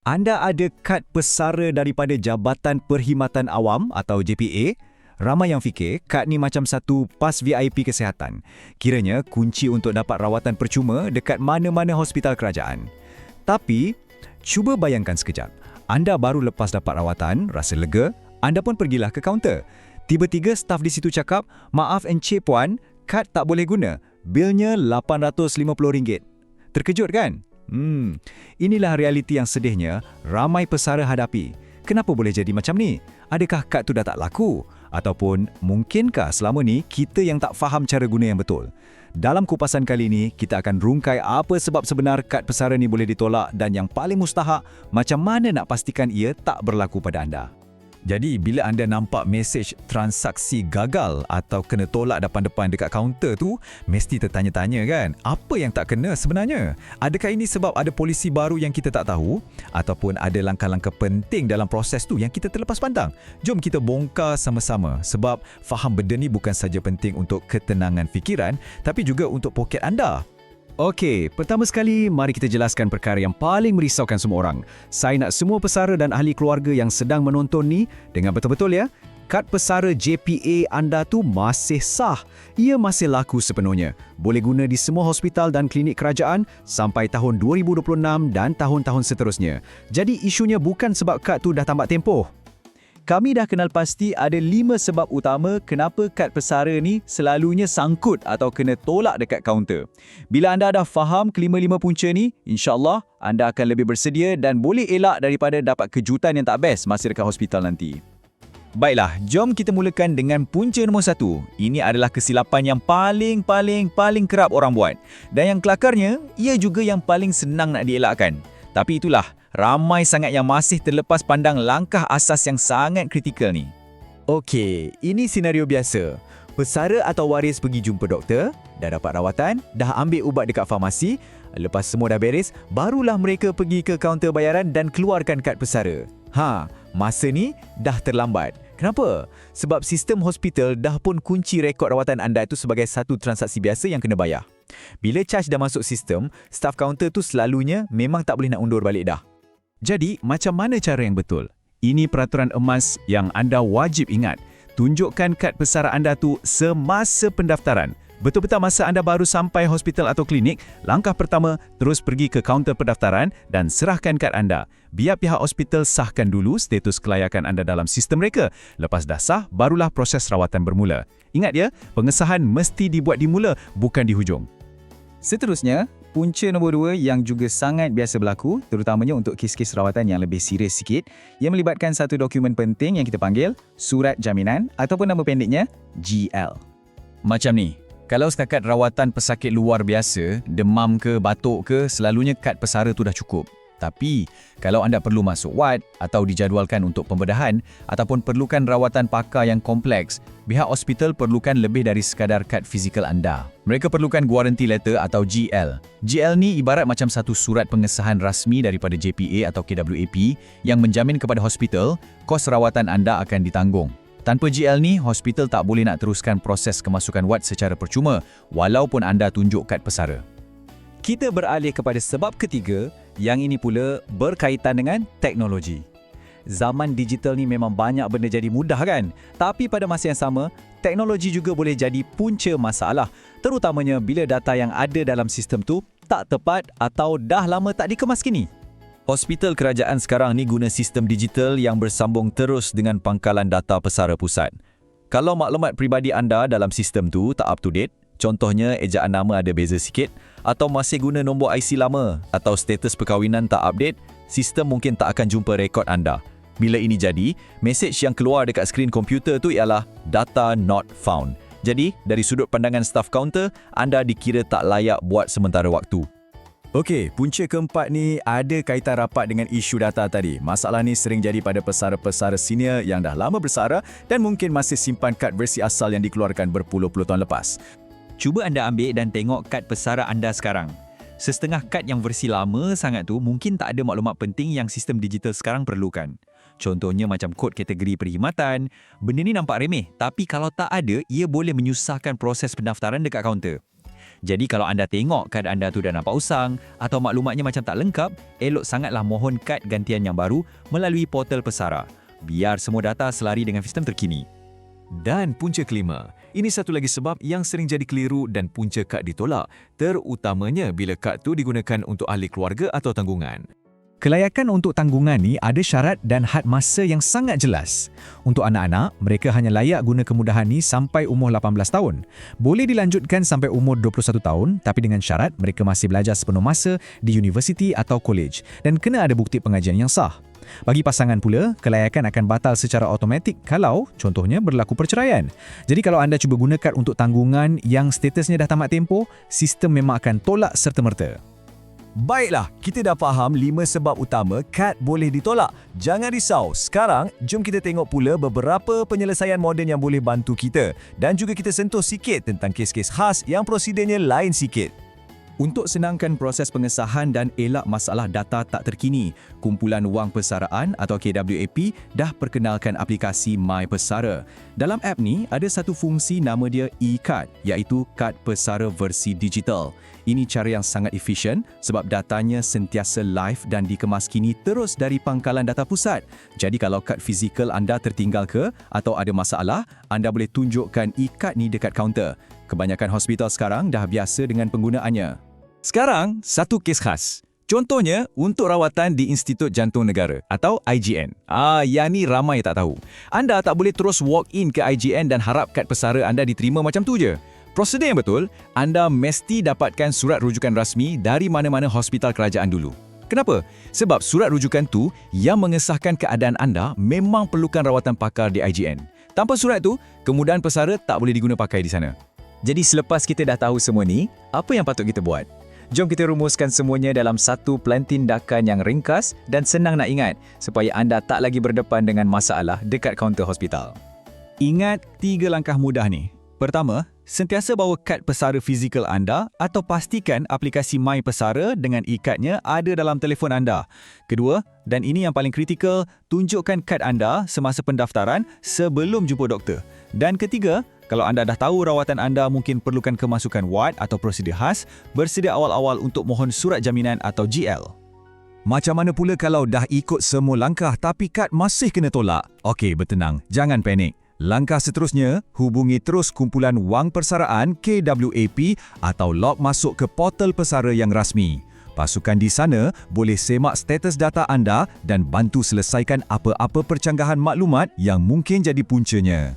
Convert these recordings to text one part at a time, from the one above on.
Anda ada kad pesara daripada Jabatan Perkhidmatan Awam atau JPA? Ramai yang fikir kad ni macam satu pas VIP kesihatan. Kiranya kunci untuk dapat rawatan percuma dekat mana-mana hospital kerajaan. Tapi, cuba bayangkan sekejap. Anda baru lepas dapat rawatan, rasa lega, anda pun pergilah ke kaunter. Tiba-tiba staf di situ cakap, "Maaf Encik Puan, kad tak boleh guna. Bilnya RM850." Terkejut kan? Inilah realiti yang sedihnya ramai pesara hadapi. Kenapa boleh jadi macam ni? Adakah kad tu dah tak laku? Ataupun mungkinkah selama ni kita yang tak faham cara guna yang betul? Dalam kupasan kali ini, kita akan rungkai apa sebab sebenar kad pesara ni boleh ditolak dan yang paling mustahak, macam mana nak pastikan ia tak berlaku pada anda. Jadi, bila anda nampak mesej transaksi gagal atau kena tolak depan-depan dekat kaunter tu, mesti tertanya-tanya kan, apa yang tak kena sebenarnya? Adakah ini sebab ada polisi baru yang kita tak tahu? Ataupun ada langkah-langkah penting dalam proses tu yang kita terlepas pandang? Jom kita bongkar sama-sama sebab faham benda ni bukan saja penting untuk ketenangan fikiran, tapi juga untuk poket anda. Okey, pertama sekali mari kita jelaskan perkara yang paling merisaukan semua orang. Saya nak semua pesara dan ahli keluarga yang sedang menonton ni dengar betul-betul ya. Kad pesara JPA anda tu masih sah. Ia masih laku sepenuhnya. Boleh guna di semua hospital dan klinik kerajaan sampai tahun 2026 dan tahun-tahun seterusnya. Jadi isunya bukan sebab kad tu dah tamat tempoh. Kami dah kenal pasti ada 5 sebab utama kenapa kad pesara ni selalunya sangkut atau kena tolak dekat kaunter. Bila anda dah faham kelima-lima punca ni, insya-Allah anda akan lebih bersedia dan boleh elak daripada dapat kejutan yang tak best masa dekat hospital nanti. Baiklah, jom kita mulakan dengan punca nombor 1. Ini adalah kesilapan yang paling kerap orang buat. Dan yang kelakarnya, ia juga yang paling senang nak dielakkan. Tapi itulah, ramai sangat yang masih terlepas pandang langkah asas yang sangat kritikal ni. Okey, ini senario biasa. Pesara atau waris pergi jumpa doktor, dah dapat rawatan, dah ambil ubat dekat farmasi, lepas semua dah beres, barulah mereka pergi ke kaunter bayaran dan keluarkan kad pesara. Masa ni dah terlambat. Kenapa? Sebab sistem hospital dah pun kunci rekod rawatan anda itu sebagai satu transaksi biasa yang kena bayar. Bila charge dah masuk sistem, staf kaunter tu selalunya memang tak boleh nak undur balik dah. Jadi, macam mana cara yang betul? Ini peraturan emas yang anda wajib ingat. Tunjukkan kad pesara anda tu semasa pendaftaran. Betul-betul masa anda baru sampai hospital atau klinik, langkah pertama, terus pergi ke kaunter pendaftaran dan serahkan kad anda. Biar pihak hospital sahkan dulu status kelayakan anda dalam sistem mereka. Lepas dah sah, barulah proses rawatan bermula. Ingat ya, pengesahan mesti dibuat di mula, bukan di hujung. Seterusnya, punca nombor 2 yang juga sangat biasa berlaku, terutamanya untuk kes-kes rawatan yang lebih serius sikit, yang melibatkan satu dokumen penting yang kita panggil Surat Jaminan ataupun nama pendeknya GL. Macam ni, kalau setakat rawatan pesakit luar biasa, demam ke, batuk ke, selalunya kad pesara tu dah cukup. Tapi, kalau anda perlu masuk ward atau dijadualkan untuk pembedahan ataupun perlukan rawatan pakar yang kompleks, pihak hospital perlukan lebih dari sekadar kad fizikal anda. Mereka perlukan guarantee letter atau GL. GL ni ibarat macam satu surat pengesahan rasmi daripada JPA atau KWAP yang menjamin kepada hospital kos rawatan anda akan ditanggung. Tanpa GL ni, hospital tak boleh nak teruskan proses kemasukan wad secara percuma walaupun anda tunjuk kad pesara. Kita beralih kepada sebab ketiga, yang ini pula berkaitan dengan teknologi. Zaman digital ni memang banyak benda jadi mudah kan? Tapi pada masa yang sama, teknologi juga boleh jadi punca masalah, terutamanya bila data yang ada dalam sistem tu tak tepat atau dah lama tak dikemas kini. Hospital kerajaan sekarang ni guna sistem digital yang bersambung terus dengan pangkalan data pesara pusat. Kalau maklumat peribadi anda dalam sistem tu tak up to date, contohnya ejaan nama ada beza sikit, atau masih guna nombor IC lama, atau status perkahwinan tak update, sistem mungkin tak akan jumpa rekod anda. Bila ini jadi, mesej yang keluar dekat skrin komputer tu ialah data not found. Jadi, dari sudut pandangan staf kaunter, anda dikira tak layak buat sementara waktu. Okey, punca keempat ni ada kaitan rapat dengan isu data tadi. Masalah ni sering jadi pada pesara-pesara senior yang dah lama bersara dan mungkin masih simpan kad versi asal yang dikeluarkan berpuluh-puluh tahun lepas. Cuba anda ambil dan tengok kad pesara anda sekarang. Setengah kad yang versi lama sangat tu mungkin tak ada maklumat penting yang sistem digital sekarang perlukan. Contohnya macam kod kategori perkhidmatan. Benda ni nampak remeh, tapi kalau tak ada, ia boleh menyusahkan proses pendaftaran dekat kaunter. Jadi kalau anda tengok kad anda tu dah nampak usang atau maklumatnya macam tak lengkap, elok sangatlah mohon kad gantian yang baru melalui portal Pesara. Biar semua data selari dengan sistem terkini. Dan punca kelima, ini satu lagi sebab yang sering jadi keliru dan punca kad ditolak, terutamanya bila kad tu digunakan untuk ahli keluarga atau tanggungan. Kelayakan untuk tanggungan ni ada syarat dan had masa yang sangat jelas. Untuk anak-anak, mereka hanya layak guna kemudahan ni sampai umur 18 tahun. Boleh dilanjutkan sampai umur 21 tahun, tapi dengan syarat mereka masih belajar sepenuh masa di universiti atau kolej dan kena ada bukti pengajian yang sah. Bagi pasangan pula, kelayakan akan batal secara automatik kalau, contohnya, berlaku perceraian. Jadi kalau anda cuba guna kad untuk tanggungan yang statusnya dah tamat tempoh, sistem memang akan tolak serta-merta. Baiklah, kita dah faham 5 sebab utama kad boleh ditolak. Jangan risau, sekarang jom kita tengok pula beberapa penyelesaian moden yang boleh bantu kita. Dan juga kita sentuh sikit tentang kes-kes khas yang prosedurnya lain sikit. Untuk senangkan proses pengesahan dan elak masalah data tak terkini, Kumpulan Wang Persaraan atau KWAP dah perkenalkan aplikasi My Pesara. Dalam app ni, ada satu fungsi nama dia e-Card, iaitu kad pesara versi digital. Ini cara yang sangat efisien sebab datanya sentiasa live dan dikemaskini terus dari pangkalan data pusat. Jadi kalau kad fizikal anda tertinggal ke atau ada masalah, anda boleh tunjukkan e-Card ni dekat kaunter. Kebanyakan hospital sekarang dah biasa dengan penggunaannya. Sekarang, satu kes khas. Contohnya, untuk rawatan di Institut Jantung Negara atau IJN. Yang ni ramai tak tahu. Anda tak boleh terus walk in ke IJN dan harap kad pesara anda diterima macam tu je. Prosedur yang betul, anda mesti dapatkan surat rujukan rasmi dari mana-mana hospital kerajaan dulu. Kenapa? Sebab surat rujukan tu yang mengesahkan keadaan anda memang perlukan rawatan pakar di IJN. Tanpa surat tu, kemudahan pesara tak boleh diguna pakai di sana. Jadi selepas kita dah tahu semua ni, apa yang patut kita buat? Jom kita rumuskan semuanya dalam satu plan tindakan yang ringkas dan senang nak ingat supaya anda tak lagi berdepan dengan masalah dekat kaunter hospital. Ingat 3 langkah mudah ni. Pertama, sentiasa bawa kad pesara fizikal anda atau pastikan aplikasi My Pesara dengan e-Cardnya ada dalam telefon anda. Kedua, dan ini yang paling kritikal, tunjukkan kad anda semasa pendaftaran sebelum jumpa doktor. Dan ketiga, kalau anda dah tahu rawatan anda mungkin perlukan kemasukan wad atau prosedur khas, bersedia awal-awal untuk mohon surat jaminan atau GL. Macam mana pula kalau dah ikut semua langkah tapi kad masih kena tolak? Okey, bertenang. Jangan panik. Langkah seterusnya, hubungi terus Kumpulan Wang Persaraan KWAP atau log masuk ke portal pesara yang rasmi. Pasukan di sana boleh semak status data anda dan bantu selesaikan apa-apa percanggahan maklumat yang mungkin jadi puncanya.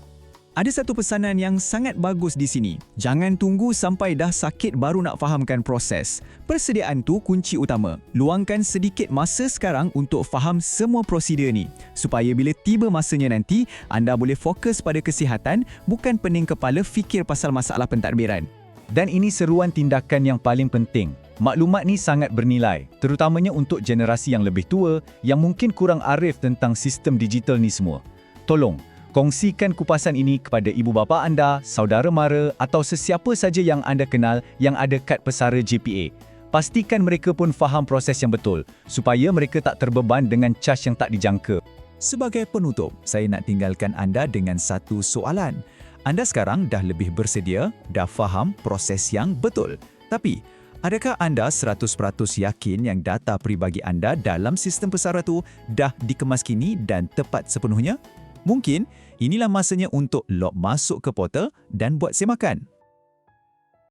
Ada satu pesanan yang sangat bagus di sini. Jangan tunggu sampai dah sakit baru nak fahamkan proses. Persediaan tu kunci utama. Luangkan sedikit masa sekarang untuk faham semua prosedur ni. Supaya bila tiba masanya nanti, anda boleh fokus pada kesihatan, bukan pening kepala fikir pasal masalah pentadbiran. Dan ini seruan tindakan yang paling penting. Maklumat ni sangat bernilai, terutamanya untuk generasi yang lebih tua yang mungkin kurang arif tentang sistem digital ni semua. Tolong, kongsikan kupasan ini kepada ibu bapa anda, saudara mara atau sesiapa saja yang anda kenal yang ada kad pesara JPA. Pastikan mereka pun faham proses yang betul, supaya mereka tak terbeban dengan cas yang tak dijangka. Sebagai penutup, saya nak tinggalkan anda dengan satu soalan. Anda sekarang dah lebih bersedia, dah faham proses yang betul. Tapi, adakah anda 100% yakin yang data peribadi anda dalam sistem pesara tu dah dikemaskini dan tepat sepenuhnya? Mungkin inilah masanya untuk log masuk ke portal dan buat semakan.